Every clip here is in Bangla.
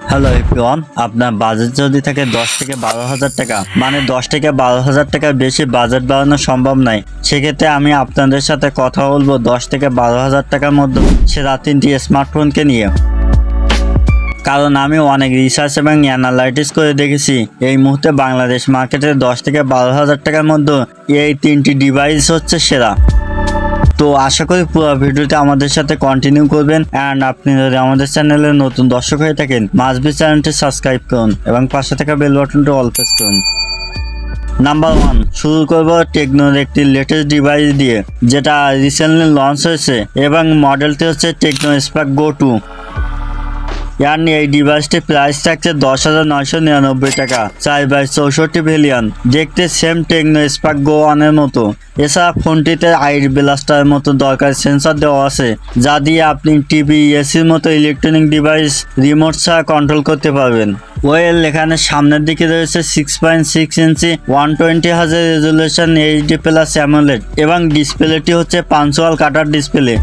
হ্যালো এভরিওয়ান, আপনার বাজেট যদি থাকে 10 থেকে 12,000 টাকা, মানে 10 থেকে 12,000 টাকার বেশি বাজেট বাড়ানো সম্ভব নয়, সেক্ষেত্রে আমি আপনাদের সাথে কথা বলবো 10 থেকে 12,000 টাকার মধ্যে সেরা 3টি স্মার্টফোনকে নিয়ে। কারণ আমি অনেক রিসার্চ এবং অ্যানালাইটিস করে দেখেছি এই মুহূর্তে বাংলাদেশ মার্কেটে 10 থেকে 12,000 টাকার মধ্যে এই 3টি ডিভাইস হচ্ছে সেরা। তো আশা করি পুরো ভিডিওতে আমাদের সাথে কন্টিনিউ করবেন। অ্যান্ড আপনি যদি আমাদের চ্যানেলে নতুন দর্শক হয়ে থাকেন, মাস্ট বি চ্যানেলটি সাবস্ক্রাইব করুন এবং পাশে থাকা বেল বাটনটি অল প্রেস করুন। নাম্বার 1, শুরু করব টেকনোর একটি লেটেস্ট ডিভাইস দিয়ে, যেটা রিসেন্টলি লঞ্চ হয়েছে এবং মডেলটি হচ্ছে টেকনো স্পার্ক গো 2। এই ডিভাইসটির প্রাইস থাকছে 10,999 টাকা, 4x64 ভ্যারিয়েন্ট, দেখতে সেম টেকনো স্পার্ক গো 1 এর মতো। এছাড়া ফোনটিতে আইর ব্লাস্টারের মতো দরকারি সেন্সর দেওয়া আছে, যা দিয়ে আপনি টিভি, এসির মতো ইলেকট্রনিক ডিভাইস রিমোট ছাড়া কন্ট্রোল করতে পারবেন। ওয়েল, এখানে সামনের দিকে রয়েছে 6.6 ইঞ্চি 120 hertz resolution HD plus AMOLED এবং ডিসপ্লেটি হচ্ছে পাঞ্চুয়াল কাটার ডিসপ্লে।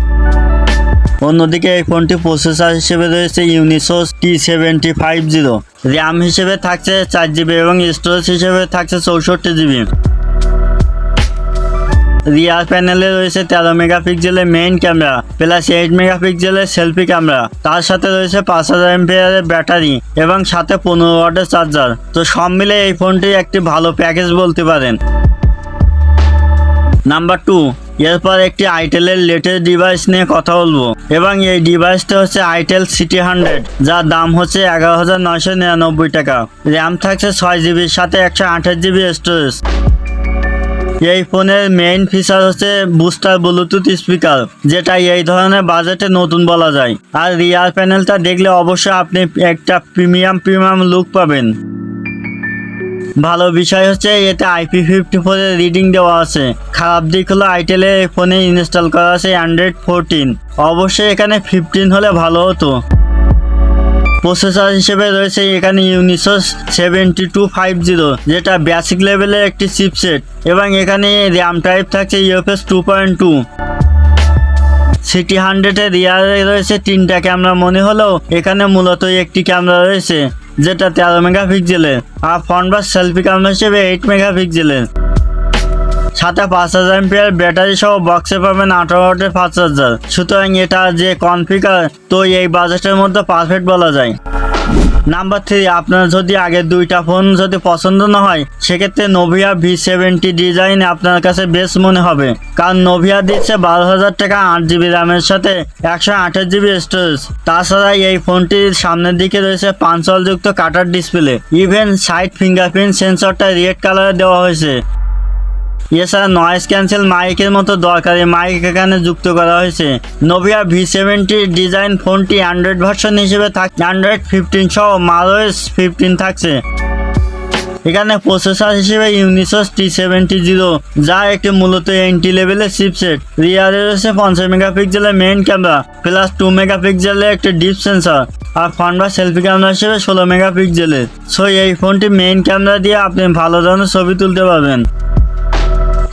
অন্যদিকে এই ফোনটি প্রসেসর হিসেবে রয়েছে ইউনিসোস T7500, র্যাম হিসেবে থাকছে 4GB এবং স্টোরেজ হিসেবে থাকছে 64GB। রিয়ার প্যানেলে রয়েছে 13 মেগাপিক্সেলের মেইন ক্যামেরা প্লাস 8 মেগাপিক্সেলের সেলফি ক্যামেরা, তার সাথে রয়েছে 5000 mAh ব্যাটারি এবং সাথে 15 ওয়াটের চার্জার। তো সব মিলে এই ফোনটি একটি ভালো প্যাকেজ বলতে পারেন। নাম্বার 2, এরপর একটি আইটেলের লেটেস্ট ডিভাইস নিয়ে কথা বলবো এবং এই ডিভাইসটা হচ্ছে আইটেল সিটি 100, যার দাম হচ্ছে 11,999 টাকা। র্যাম থাকছে 6GB সাথে 128GB স্টোরেজ। এই ফোনের মেইন ফিচার হচ্ছে বুস্টার ব্লুটুথ স্পিকার, যেটা এই ধরনের বাজেটে নতুন বলা যায়। আর রিয়ার প্যানেলটা দেখলে অবশ্যই আপনি একটা প্রিমিয়াম লুক পাবেন। ভালো বিষয় হচ্ছে এতে IP54 এর রিডিং দেওয়া আছে। খারাপ দিক হলো আইটেলে এই ফোনে ইনস্টল করা আছে অ্যান্ড্রয়েড 14, অবশ্যই এখানে 15 হলে ভালো হতো। প্রসেসর হিসেবে রয়েছে এখানে ইউনিসোস 7250, যেটা বেসিক লেভেলের একটি চিপসেট এবং এখানে র্যাম টাইপ থাকছে UFS 2.2। সিটি 100 এর রিয়ারে রয়েছে 3টা ক্যামেরা মনে হলেও এখানে মূলত একটি ক্যামেরা রয়েছে, যেটা 13 মেগাপিক্সেলের, আর ফ্রন্ট বা সেলফি ক্যামেরা হিসেবে 8 মেগাপিক্সেলের। সাথে 5000 mAh ব্যাটারি সহ বক্সে পাবেন 18 ওয়াটের ফাস্ট চার্জার। সুতরাং এটা যে কনফিগার, তো এই বাজেটের মধ্যে পারফেক্ট বলা যায়। নাম্বার 3, আপনার যদি আগের 2টা ফোন যদি পছন্দ না হয়, সেক্ষেত্রে নোভিয়া V70 ডিজাইন আপনার কাছে বেস্ট মনে হবে। কারণ নোভিয়া দিচ্ছে 12,000 টাকা 8GB র্যামের সাথে 128GB স্টোরেজ। তাছাড়া এই ফোনটির সামনের দিকে রয়েছে পাঞ্চওয়ালযুক্ত কাটার ডিসপ্লে, ইভেন সাইড ফিঙ্গারপ্রিন্ট সেন্সরটা রেড কালারে দেওয়া হয়েছে। এছাড়া নয়েজ ক্যান্সেল মাইকের মতো দরকারি মাইক এখানে যুক্ত করা হয়েছে। নোভিয়া V70 ডিজাইন ফোনটি অ্যান্ড্রয়েড ভার্সন হিসেবে অ্যান্ড্রয়েড 15 সহ মালওয়েস 15 থাকছে। এখানে প্রসেসর হিসেবে ইউনিসোস T70, যা একটি মূলত এন্ট্রি লেভেলের চিপসেট। রিয়ারে রয়েছে 50 মেগাপিক্সেলের মেইন ক্যামেরা প্লাস 2 মেগাপিক্সেলের একটি ডিপ সেন্সর, আর ফ্রন্ট বা সেলফি ক্যামেরা হিসেবে 16 মেগাপিক্সেলের। সো এই ফোনটি মেইন ক্যামেরা দিয়ে আপনি ভালো ধরনের ছবি তুলতে পারবেন।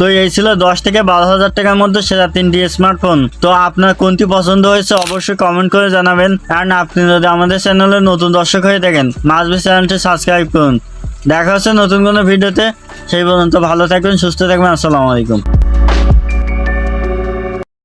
তো এই ছিল 10 থেকে 12,000 টাকার মধ্যে সেরা 3টি স্মার্টফোন। তো আপনার কোনটি পছন্দ হয়েছে অবশ্যই কমেন্ট করে জানাবেন। অ্যান্ড আপনি যদি আমাদের চ্যানেলে নতুন দর্শক হয়ে থাকেন, মাস্ট বি চ্যানেলটি সাবস্ক্রাইব করুন। দেখা হচ্ছে নতুন কোনো ভিডিওতে। সেই পর্যন্ত ভালো থাকবেন, সুস্থ থাকবেন। আসসালামু আলাইকুম।